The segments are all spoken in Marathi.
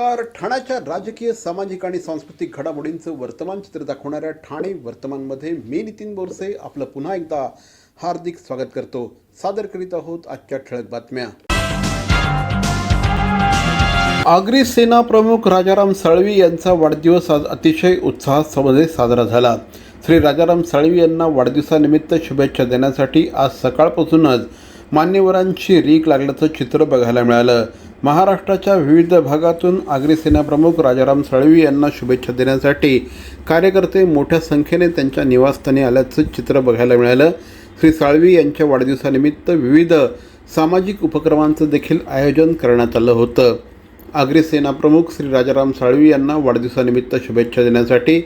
नमस्कार. ठाण्याच्या राजकीय, सामाजिक आणि सांस्कृतिक घडामोडींचं वर्तमान चित्र दाखवणाऱ्या ठाणे वर्तमानमध्ये मी नितीन बोरसे आपलं पुन्हा एकदा हार्दिक स्वागत करतो. सादर करीत आहोत आजच्या ठळक बातम्या. आगरी सेना प्रमुख राजाराम साळवी यांचा वाढदिवस आज अतिशय उत्साहात साजरा झाला. श्री राजाराम साळवी यांना वाढदिवसानिमित्त शुभेच्छा देण्यासाठी आज सकाळपासूनच मान्यवरांची रीक लागल्याचं चित्र बघायला मिळालं. महाराष्ट्राच्या विविध भागातून आगरी सेनाप्रमुख राजाराम साळवी यांना शुभेच्छा देण्यासाठी कार्यकर्ते मोठ्या संख्येने त्यांच्या निवासस्थानी आल्याचं चित्र बघायला मिळालं. श्री साळवी यांच्या वाढदिवसानिमित्त विविध सामाजिक उपक्रमांचं देखील आयोजन करण्यात आलं होतं. आगरी सेनाप्रमुख श्री राजाराम साळवी यांना वाढदिवसानिमित्त शुभेच्छा देण्यासाठी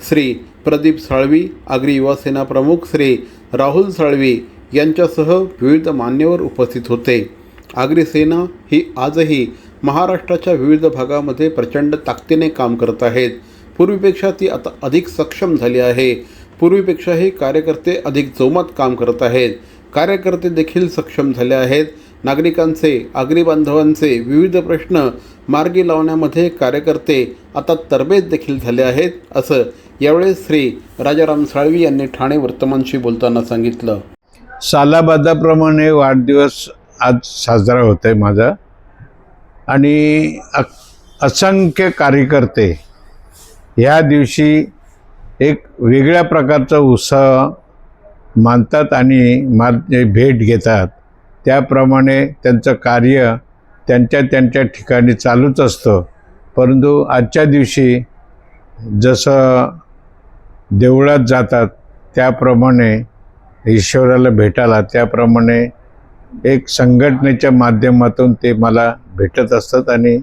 श्री प्रदीप साळवी, आगरी युवा सेना प्रमुख श्री राहुल साळवी यांच्यासह विविध मान्यवर उपस्थित होते. आगरी सेना ही आजही महाराष्ट्राच्या विविध भागामध्ये प्रचंड ताकदीने काम करत आहेत. पूर्वीपेक्षा ती आता अधिक सक्षम झाली आहे. पूर्वीपेक्षाही कार्यकर्ते अधिक जोमात काम करत आहेत. कार्यकर्ते देखील सक्षम झाले आहेत. नागरिकांचे, आगरी बांधवांचे विविध प्रश्न मार्गी लावण्यामध्ये कार्यकर्ते आता तरबेज देखील झाले आहेत, असं यावेळेस श्री राजाराम साळवी यांनी ठाणे वर्तमानशी बोलताना सांगितलं. सालाबादाप्रमाणे वाढदिवस आज साजरा होत आहे माझा आणि असंख्य कार्यकर्ते ह्या दिवशी एक वेगळ्या प्रकारचा उत्साह मानतात आणि भेट घेतात. त्याप्रमाणे त्यांचं कार्य त्यांच्या ठिकाणी चालूच असतं. परंतु आजच्या दिवशी जसं देवळात जातात त्याप्रमाणे ईश्वराला भेटायला, त्याप्रमाणे एक संघटनेच्या माध्यमातून ते मला भेटत असतात आणि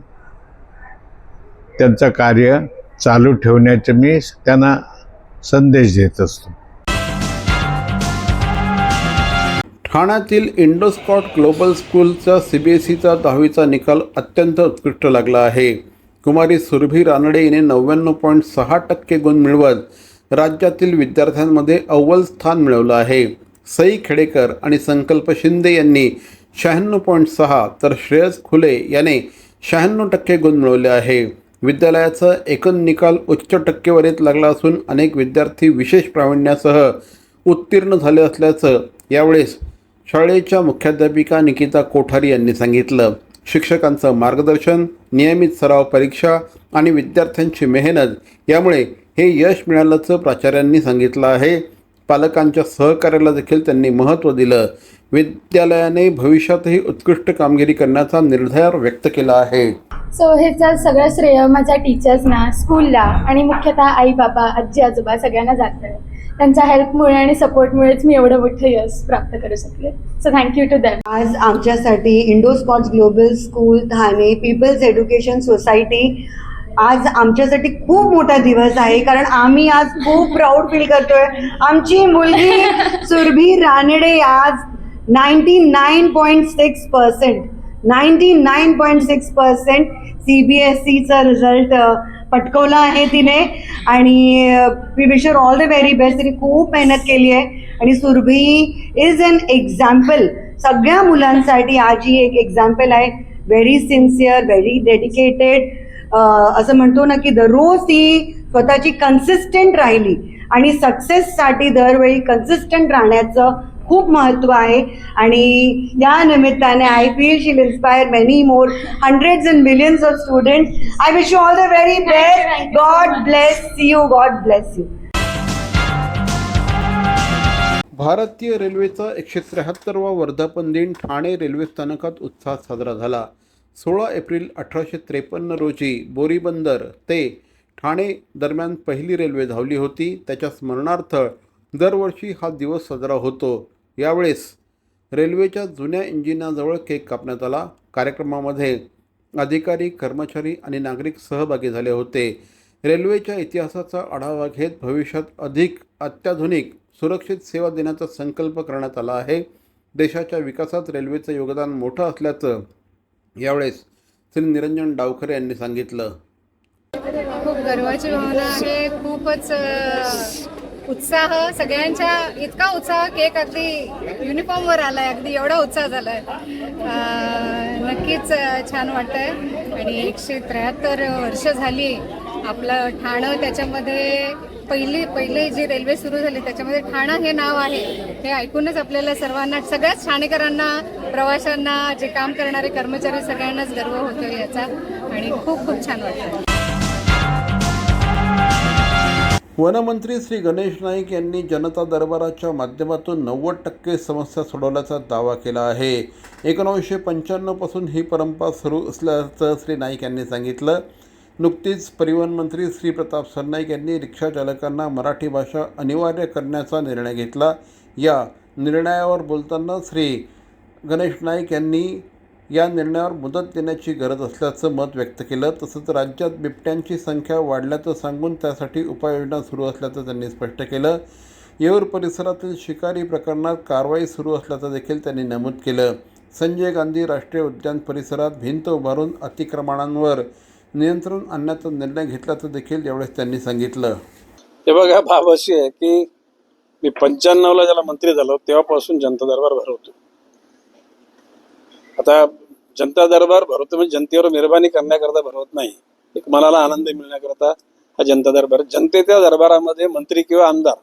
त्यांचं कार्य चालू ठेवण्याचे मी त्यांना संदेश देत असतो. ठाण्यातील इंडोस्कॉट ग्लोबल स्कूलचा CBSEचा 10वीचा निकाल अत्यंत उत्कृष्ट लागला आहे. कुमारी सुरभी रानडे हिने 99.6% गुण मिळवत राज्यातील विद्यार्थ्यांमध्ये अव्वल स्थान मिळवलं आहे. सई खेडेकर आणि संकल्प शिंदे यांनी 96.6 तर श्रेयस खुले याने 96% गुण मिळवले आहे. विद्यालयाचा एकूण निकाल उच्च टक्केवारीत लागला असून अनेक विद्यार्थी विशेष प्रावीण्यासह उत्तीर्ण झाले असल्याचं यावेळेस शाळेच्या मुख्याध्यापिका निकिता कोठारी यांनी सांगितलं. शिक्षकांचं मार्गदर्शन, नियमित सराव परीक्षा आणि विद्यार्थ्यांची मेहनत यामुळे हे यश मिळाल्याचं प्राचार्यांनी सांगितलं आहे. पालकांच्या सहकार्याला देखील त्यांनी महत्त्व दिलं. विद्यालयाने भविष्यातही उत्कृष्ट कामगिरी करण्याचा निर्धार व्यक्त केला आहे. ह्याचं सगळं श्रेय माझ्या टीचर्सना, स्कूलला आणि मुख्यतः आई बाबा, आजी आजोबा सगळ्यांना जातं. त्यांच्या हेल्पमुळे आणि सपोर्टमुळेच मी एवढं मोठं यश प्राप्त करू शकले. So thank you to them. आज आमच्यासाठी Indoscots global school, Thane people's education society आज आमच्यासाठी खूप मोठा दिवस आहे, कारण आम्ही आज खूप प्राऊड फील करतोय. आमची मुलगी सुरभी रानडे आज 99.6% CBSEचा रिझल्ट पटकवला आहे तिने आणि we wish her all the very best. तिने खूप मेहनत केली आहे आणि सुरभी इज एन एक्झाम्पल सगळ्या मुलांसाठी. आज ही एक एक्झाम्पल आहे. Very sincere, very dedicated. असं म्हणतो ना की दररोज ती स्वतःची कन्सिस्टंट राहिली आणि सक्सेससाठी दरवेळी कन्सिस्टंट राहण्याचं खूप महत्त्व आहे. आणि या निमित्ताने I feel she will inspire many more hundreds and millions of students. I wish you all the very best. God bless you. God bless you. भारतीय रेल्वेचा 173वा वर्धापन दिन ठाणे रेल्वे स्थानकात उत्साहात साजरा झाला. 16 एप्रिल 1853 रोजी बोरीबंदर ते ठाणे दरम्यान पहिली रेल्वे धावली होती. त्याच्या स्मरणार्थ दरवर्षी हा दिवस साजरा होतो. यावेळेस रेल्वेच्या जुन्या इंजिनाजवळ केक कापण्यात आला. कार्यक्रमामध्ये अधिकारी, कर्मचारी आणि नागरिक सहभागी झाले होते. रेल्वेच्या इतिहासाचा आढावा घेत भविष्यात अधिक अत्याधुनिक सुरक्षित सेवा देण्याचा संकल्प करण्यात आला आहे. देशाच्या विकासात रेल्वेचं योगदान मोठं असल्याचं यावेळेस श्री निरंजन डावखरे यांनी सांगितलं. खूप गर्वाची भावना आहे. खूपच उत्साह सगळ्यांच्या, इतका उत्साह केक अगदी युनिफॉर्मवर आलाय, अगदी एवढा उत्साह झालाय. नक्की नक्कीच छान वाटतंय. आणि 173 वर्ष झाली आपलं ठाणं, त्याच्यामध्ये पहिले जी रेल्वे सुरू झाली त्याच्यामध्ये ठाणं हे नाव आहे. हे ऐकूनच आपल्याला सर्वांना, सगळ्याच ठाणेकरांना, प्रवाशांना, जे काम करणारे कर्मचारी, सगळ्यांनाच गर्व होतो याचा. आणि खूप खूप छान वाटतं. वनमंत्री श्री गणेश नाईक यांनी जनता दरबाराच्या माध्यमातून 90% समस्या सोडवल्याचा दावा केला आहे. 1995 पासून ही परंपरा सुरू असल्याचं श्री नाईक यांनी सांगितलं. नुकतीच परिवहन मंत्री श्री प्रताप सरनाईक यांनी रिक्षा चालकांना मराठी भाषा अनिवार्य करण्याचा निर्णय घेतला. या निर्णयावर बोलताना श्री गणेश नाईक यांनी या निर्णयावर मुदत देण्याची गरज असल्याचं मत व्यक्त केलं. तसंच राज्यात बिबट्यांची संख्या वाढल्याचं सांगून त्यासाठी उपाययोजना सुरू असल्याचं त्यांनी स्पष्ट केलं. येऊर परिसरातील शिकारी प्रकरणात कारवाई सुरू असल्याचं देखील त्यांनी नमूद केलं. संजय गांधी राष्ट्रीय उद्यान परिसरात भिंत उभारून अतिक्रमणांवर नियंत्रण आणण्याचा निर्णय घेतल्याचं देखील यावेळेस त्यांनी सांगितलं. हे बघा, बाब अशी आहे की मी 95ला ज्याला मंत्री झालो तेव्हापासून जनता दरबार भरवतो. आता जनता दरबार भरवतो म्हणजे जनतेवर मेहरबानी करण्याकरता भरवत नाही, एक मनाला आनंद मिळण्याकरता हा जनता दरबार. जनतेच्या दरबारामध्ये मंत्री किंवा आमदार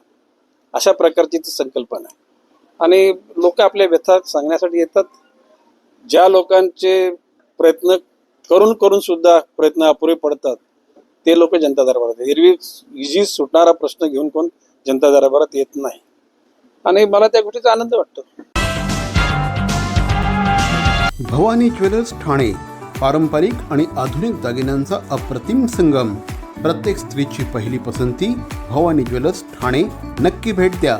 अशा प्रकारची ती संकल्पना आहे. आणि लोक आपल्या व्यथा सांगण्यासाठी येतात. ज्या लोकांचे प्रयत्न करून सुद्धा प्रयत्न अपुरे पडतात ते लोक जनता दरबारात. एरवी इझी सुटणारा प्रश्न घेऊन कोण जनता दरबारात येत नाही. आणि मला त्या गोष्टीचा आनंद वाटतो. भवानी ज्वेलर्स ठाणे, पारंपरिक आणि आधुनिक दागिन्यांचा अप्रतिम संगम. प्रत्येक स्त्रीची पहिली पसंती भवानी ज्वेलर्स ठाणे. नक्की भेट द्या.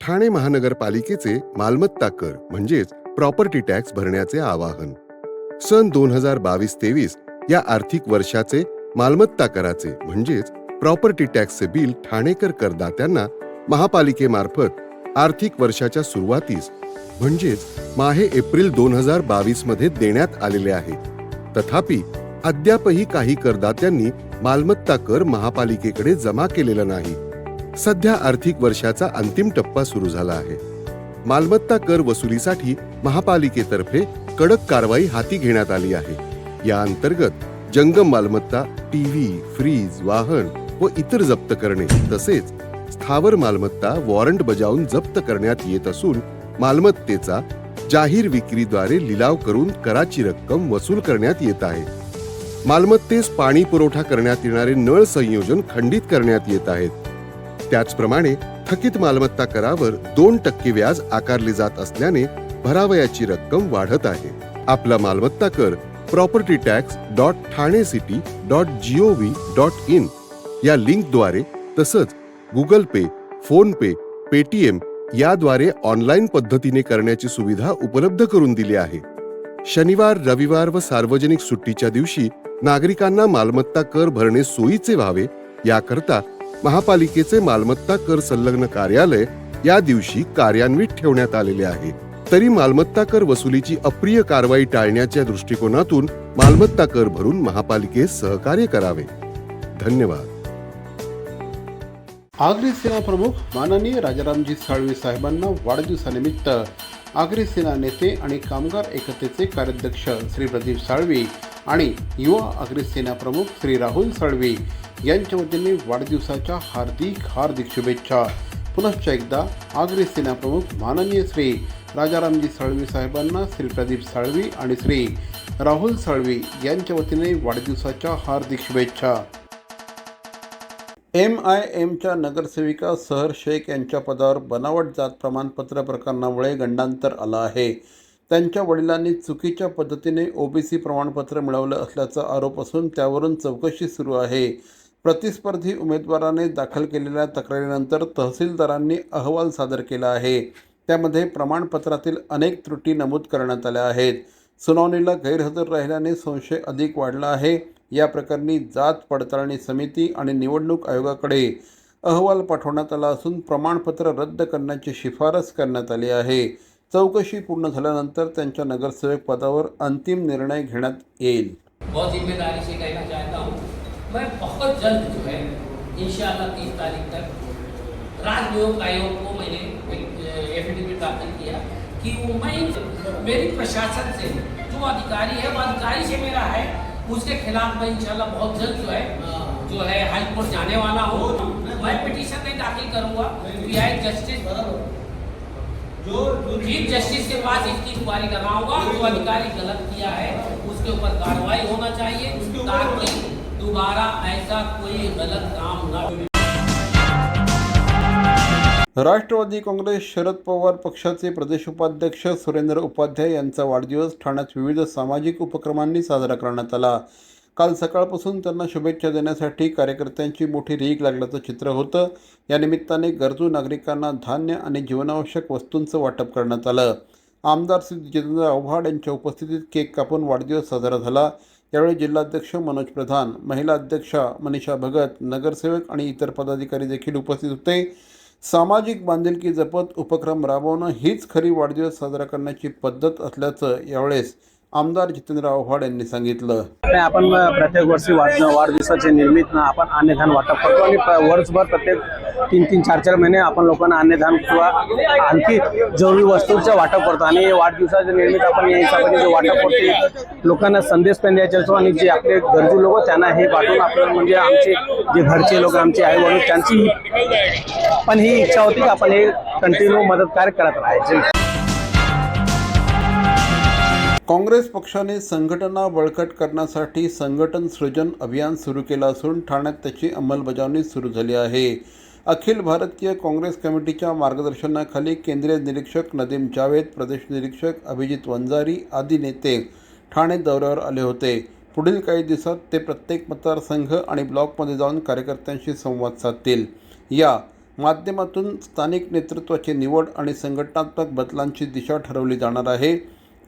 ठाणे महानगरपालिकेचे मालमत्ता कर म्हणजेच प्रॉपर्टी टॅक्स भरण्याचे आवाहन. सन 2022-23 या आर्थिक वर्षाचे मालमत्ता कराचे म्हणजेच प्रॉपर्टी टॅक्सचे बिल ठाणेकर करदात्यांना महापालिकेमार्फत आर्थिक वर्षाच्या सुरुवातीस म्हणजेच माहे एप्रिल 2022 मध्ये देण्यात आलेले आहे. तथापि अद्यापही काही करदात्यांनी मालमत्ता कर महापालिकेकडे जमा केलेला नाही. सध्या आर्थिक वर्षाचा अंतिम टप्पा सुरू झाला आहे. मालमत्ता कर वसुलीसाठी महापालिकेतर्फे कडक कारवाई हाती घेण्यात आली आहे. या अंतर्गत जंगम मालमत्ता, टीव्ही, फ्रीज, वाहन व इतर जप्त करणे तसेच स्थावर मालमत्ता वॉरंट बजावून जप्त करण्यात येत असून मालमत्तेचा जाहीर विक्रीद्वारे लिलाव करून कराची रक्कम वसूल करण्यात येत आहे. मालमत्तेस पाणी पुरवठा करण्यात येणारे नळ संयोजन खंडित करण्यात येत आहेत. त्याचप्रमाणे थकीत मालमत्ता करावर 2% व्याज आकारले जात असल्याने भरावयाची रक्कम वाढत आहे. आपला मालमत्ता कर propertytax.thanecity.gov.in या लिंकद्वारे तसंच गुगल पे, फोन पे, पेटीएम याद्वारे ऑनलाईन पद्धतीने करण्याची सुविधा उपलब्ध करून दिली आहे. शनिवार, रविवार व सार्वजनिक सुट्टीच्या दिवशी नागरिकांना मालमत्ता कर भरणे सोयीचे व्हावे याकरता महापालिकेचे मालमत्ता कर संलग्न कार्यालय या दिवशी कार्यान्वित ठेवण्यात आलेले आहे. तरी मालमत्ता कर वसुलीची अप्रिय कारवाई टाळण्याच्या दृष्टिकोनातून मालमत्ता कर भरून महापालिकेस सहकार्य करावे. धन्यवाद. आगरी सेना प्रमुख माननीय राजारामजी साळवी साहेबांना वाढदिवसानिमित्त आगरी सेना नेते आणि कामगार एकतेचे कार्याध्यक्ष श्री प्रदीप साळवी आणि युवा आगरी सेना प्रमुख श्री राहुल साळवी यांच्या वतीने वाढदिवसाच्या हार्दिक शुभेच्छा. पुनश्च एकदा आगरी सेना प्रमुख माननीय श्री राजारामजी साळवी साहेबांना श्री प्रदीप साळवी आणि श्री राहुल साळवी यांच्या वतीने वाढदिवसाच्या हार्दिक शुभेच्छा. MIMच्या नगरसेविका सहर शेख यांच्या पदावर बनावट जात प्रमाणपत्र प्रकरणामुळे गंडांतर आलं आहे. त्यांच्या वडिलांनी चुकीच्या पद्धतीने OBC प्रमाणपत्र मिळवलं असल्याचा आरोप असून त्यावरून चौकशी सुरू आहे. प्रतिस्पर्धी उमेदवाराने दाखल केलेल्या तक्रारीनंतर तहसीलदारांनी अहवाल सादर केला आहे. त्यामध्ये प्रमाणपत्रातील अनेक त्रुटी नमूद करण्यात आल्या आहेत. सुनावणीला गैरहजर राहिल्याने संशय अधिक वाढला आहे. या प्रकरणी जात पडताळणी समिती आणि निवडणूक आयोगाकडे अहवाल पाठवण्यात आला असून प्रमाणपत्र रद्द करण्याची शिफारस करण्यात आली आहे. चौकशी पूर्ण झाल्यानंतर त्यांच्या नगरसेवक पदावर अंतिम निर्णय घेण्यात येईल. बहुत जिम्मेदारी से कहना चाहता हूँ, मैं बहुत जल्द जो है इंशाअल्लाह 30 तारीख तक राज्य लोक आयोग को मैंने एक एफिडेविट दाखिल किया कि वो मैं मेरी प्रशासन से जो जो अधिकारी है वो अधिकारी से मेरा है, उसके खिलाफ मैं इंशाल्लाह बहुत जल्द जो है हाई कोर्ट जाने वाला हूँ। मैं पिटीशन नहीं दाखिल करूँगा, पीआई जस्टिस जो चीफ जस्टिस के पास इसकी इंक्वायरी कराऊंगा। जो अधिकारी गलत किया है उसके ऊपर कार्रवाई होना चाहिए, ताकि दोबारा ऐसा कोई गलत काम न हो। राष्ट्रवादी काँग्रेस शरद पवार पक्षाचे प्रदेश उपाध्यक्ष सुरेंद्र उपाध्याय यांचा वाढदिवस ठाण्यात विविध सामाजिक उपक्रमांनी साजरा करण्यात आला। काल सकाळपासून त्यांना शुभेच्छा देण्यासाठी कार्यकर्त्यांची मोठी रीघ लागल्याचं चित्र होतं। या निमित्ताने गरजू नागरिकांना धान्य आणि जीवनावश्यक वस्तूंचं वाटप करण्यात आलं। आमदार श्री जितेंद्र आव्हाड यांच्या उपस्थितीत केक कापून वाढदिवस साजरा झाला। यावेळी जिल्हाध्यक्ष मनोज प्रधान, महिला अध्यक्षा मनीषा भगत, नगरसेवक आणि इतर पदाधिकारी देखील उपस्थित होते। सामाजिक बांधिलकी जपत उपक्रम राबवणं हीच खरी वाढदिवस साजरा करण्याची पद्धत असल्याचं यावेळेस आमदार जितेंद्र आव्हाड यांनी सांगितलं। आपण प्रत्येक वर्षी वाढदिवसाच्या निमित्तानं आपण अन्नदान वाटप करतो आणि वर्षभर प्रत्येक 3-3, 4-4 महिने आपण लोकांना अन्नदान किंवा आणखी जरुरी वस्तूंचं वाटप करतो आणि वाढदिवसाच्या निमित्त आपण या हिशोबाने जे वाटप करतो लोकांना संदेश पण द्यायचा असतो आणि जे आपले गरजू लोक त्यांना हे वाटून आपल्याला म्हणजे आमचे जे घरचे लोक आमचे आई वडील त्यांची पण ही इच्छा होती की आपण हे कंटिन्यू मदत कार्य करत राहायचे। काँग्रेस पक्षाने संघटना बळकट करण्यासाठी संघटन सृजन अभियान सुरू केलं असून ठाण्यात त्याची अंमलबजावणी सुरू झाली आहे। अखिल भारतीय काँग्रेस कमिटीच्या मार्गदर्शनाखाली केंद्रीय निरीक्षक नदीम जावेद, प्रदेश निरीक्षक अभिजित वंजारी आदी नेते ठाणे दौऱ्यावर आले होते। पुढील काही दिवसात ते प्रत्येक मतदारसंघ आणि ब्लॉकमध्ये जाऊन कार्यकर्त्यांशी संवाद साधतील। या माध्यमातून स्थानिक नेतृत्वाची निवड आणि संघटनात्मक बदलांची दिशा ठरवली जाणार आहे।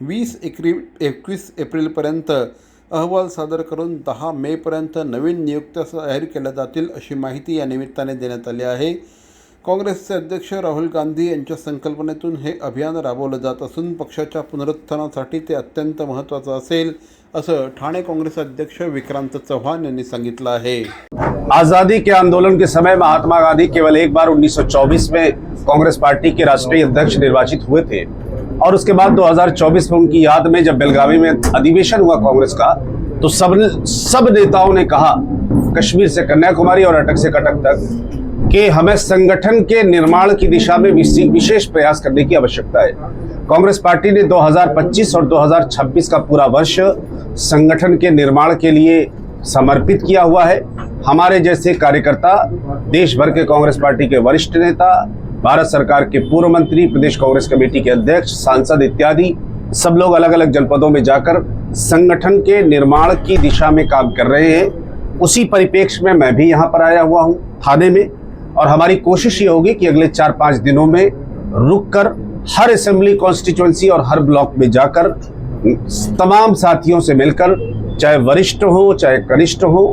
21 एप्रिलपर्यंत अहवाल सादर करून 10 मेपर्यंत नवीन नियुक्त्या जाहीर केल्या जातील अशी माहिती या निमित्ताने देण्यात आली आहे। काँग्रेसचे अध्यक्ष राहुल गांधी यांच्या संकल्पनेतून हे अभियान राबवलं जात असून पक्षाच्या पुनरुत्थानासाठी ते अत्यंत महत्त्वाचं असेल असं ठाणे काँग्रेस अध्यक्ष विक्रांत चव्हाण यांनी सांगितलं आहे। आज़ादी के आंदोलन के समय महात्मा गांधी केवल एक बार 1924 में कांग्रेस पार्टी के राष्ट्रीय अध्यक्ष निर्वाचित हुए थे और उसके बाद 2024 में उनकी याद में जब बेलगावी में अधिवेशन हुआ कांग्रेस का, तो सब नेताओं ने कहा, कश्मीर से कन्याकुमारी और अटक से कटक तक, कि हमें संगठन के निर्माण की दिशा में विशेष प्रयास करने की आवश्यकता है। कांग्रेस पार्टी ने 2025 और 2026 का पूरा वर्ष संगठन के निर्माण के लिए समर्पित किया हुआ है। हमारे जैसे कार्यकर्ता, देश भर के कांग्रेस पार्टी के वरिष्ठ नेता, भारत सरकार के पूर्व मंत्री, प्रदेश कांग्रेस कमेटी के अध्यक्ष, सांसद इत्यादि सब लोग अलग अलग जनपदों में जाकर संगठन के निर्माण की दिशा में काम कर रहे हैं। उसी परिप्रेक्ष्य में मैं भी यहाँ पर आया हुआ हूँ थाने में, और हमारी कोशिश ये होगी कि अगले 4-5 दिनों में रुककर हर असेंबली कॉन्स्टिट्यूएंसी और हर ब्लॉक में जाकर तमाम साथियों से मिलकर, चाहे वरिष्ठ हो, चाहे कनिष्ठ हो,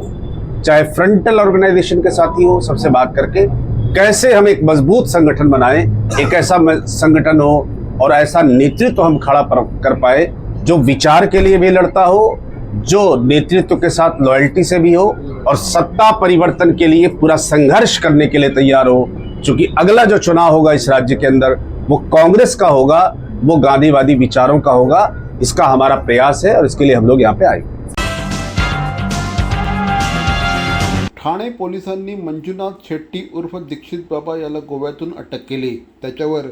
चाहे फ्रंटल ऑर्गेनाइजेशन के साथी हो, सबसे बात करके कैसे हम एक मजबूत संगठन बनाएं, एक ऐसा संगठन हो और ऐसा नेतृत्व हम खड़ा कर पाए जो विचार के लिए भी लड़ता हो, जो नेतृत्व के साथ लॉयल्टी से भी हो और सत्ता परिवर्तन के लिए पूरा संघर्ष करने के लिए तैयार हो। क्योंकि अगला जो चुनाव होगा इस राज्य के अंदर वो कांग्रेस का होगा, वो गांधीवादी विचारों का होगा। इसका हमारा प्रयास है और इसके लिए हम लोग यहाँ पे आए। ठाणे पोलिसांनी मंजुनाथ शेट्टी उर्फ दीक्षित बाबा याला गोव्यातून अटक केली। त्याच्यावर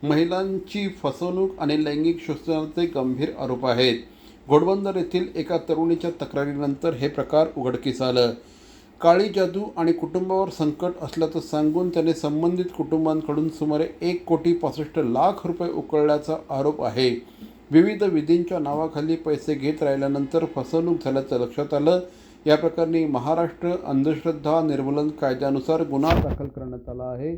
महिलांची फसवणूक आणि लैंगिक शोषणाचे गंभीर आरोप आहेत। घोडबंदर येथील एका तरुणीच्या तक्रारीनंतर हे प्रकार उघडकीस आलं। काळी जादू आणि कुटुंबावर संकट असल्याचं सांगून त्याने संबंधित कुटुंबांकडून सुमारे 1,65,00,000 रुपये उकळल्याचा आरोप आहे। विविध विधींच्या नावाखाली पैसे घेत राहिल्यानंतर फसवणूक झाल्याचं लक्षात आलं। या प्रकरणी महाराष्ट्र अंधश्रद्धा निर्मूलन कायद्यानुसार गुन्हा दाखल करण्यात आला आहे।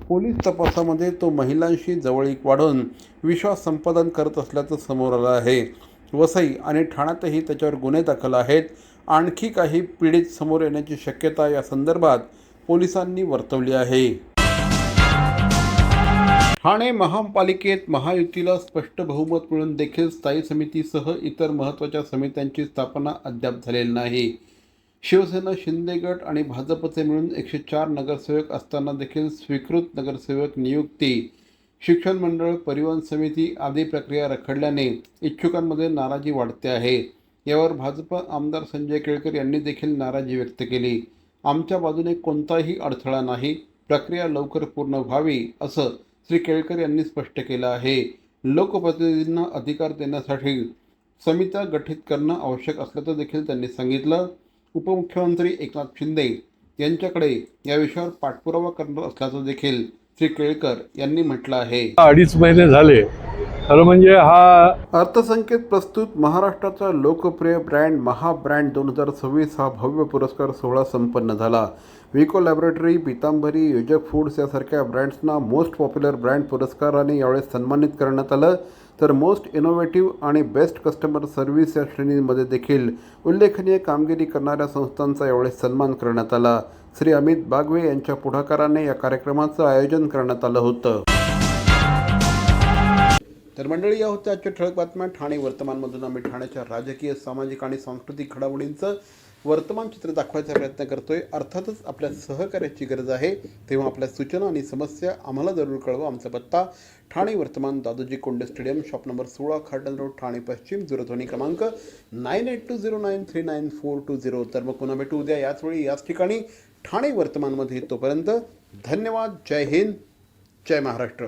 पोलीस तपासामध्ये तो महिलांशी जवळीक वाढवून विश्वास संपादन करत असल्याचं समोर आलं आहे। वसई आणि ठाण्यातही त्याच्यावर गुन्हे दाखल आहेत। आणखी काही पीडित समोर येण्याची शक्यता या संदर्भात पोलिसांनी वर्तवली आहे। ठाणे महापालिकेत महायुतीला स्पष्ट बहुमत मिळून देखील स्थायी समितीसह इतर महत्त्वाच्या समित्यांची स्थापना अद्याप झालेली नाही। शिवसेना, शिंदे गट आणि भाजपचे मिळून 104 नगरसेवक असताना देखील स्वीकृत नगरसेवक नियुक्ती शिक्षण मंडळ, परिवहन समिती आदी प्रक्रिया रखडल्याने इच्छुकांमध्ये नाराजी वाढते आहे. यावर भाजप आमदार संजय केळकर यांनी देखील नाराजी व्यक्त केली. आमच्या बाजूने कोणताही अडथळा नाही, प्रक्रिया लवकर पूर्ण व्हावी असं श्री केळकर यांनी स्पष्ट केलं आहे. लोकप्रतिनिधींना अधिकार देण्यासाठी समित्या गठीत करणं आवश्यक असल्याचं देखील त्यांनी सांगितलं. उपमुख्यमंत्री एकनाथ शिंदे यांच्याकडे या विषयावर पाठपुरावा करणार असल्याचं देखील श्री केळकर यांनी म्हटलं आहे. 2.5 महिने झाले. खरं म्हणजे हा अर्थसंकेत प्रस्तुत महाराष्ट्राचा लोकप्रिय ब्रँड महाब्रँड 2026 हा भव्य पुरस्कार सोहळा संपन्न झाला. विको लॅबोरेटरी, पितांबरी, योजक फूड्स यासारख्या ब्रँड्सना मोस्ट पॉप्युलर ब्रँड पुरस्काराने यावेळेस सन्मानित करण्यात आलं. तर मोस्ट इनोव्हेटिव्ह आणि बेस्ट कस्टमर सर्व्हिस या श्रेणींमध्ये देखील उल्लेखनीय कामगिरी करणाऱ्या संस्थांचा यावेळेस सन्मान करण्यात आला. श्री अमित बागवे यांच्या पुढाकाराने या कार्यक्रमाचं आयोजन करण्यात आलं होतं. तर मंडळी, या होत्या आजच्या ठळक बातम्या. ठाणे वर्तमानमधून आम्ही ठाण्याच्या राजकीय, सामाजिक आणि सांस्कृतिक घडामोडींचं वर्तमान चित्र दाखवायचा प्रयत्न करतोय. अर्थातच आपल्या सहकार्याची गरज आहे, तेव्हा आपल्या सूचना आणि समस्या आम्हाला जरूर कळवा. आमचा पत्ता Thane Vartaman, Dadoji Konde stadium, shop number 16, Khadal road, Thane पश्चिम. दूरध्वनी क्रमांक 9820939420. तर मग पुन्हा भेटू उद्या याच वेळी याच ठिकाणी ठाणे वर्तमानमध्ये. तोपर्यंत धन्यवाद. जय हिंद, जय महाराष्ट्र.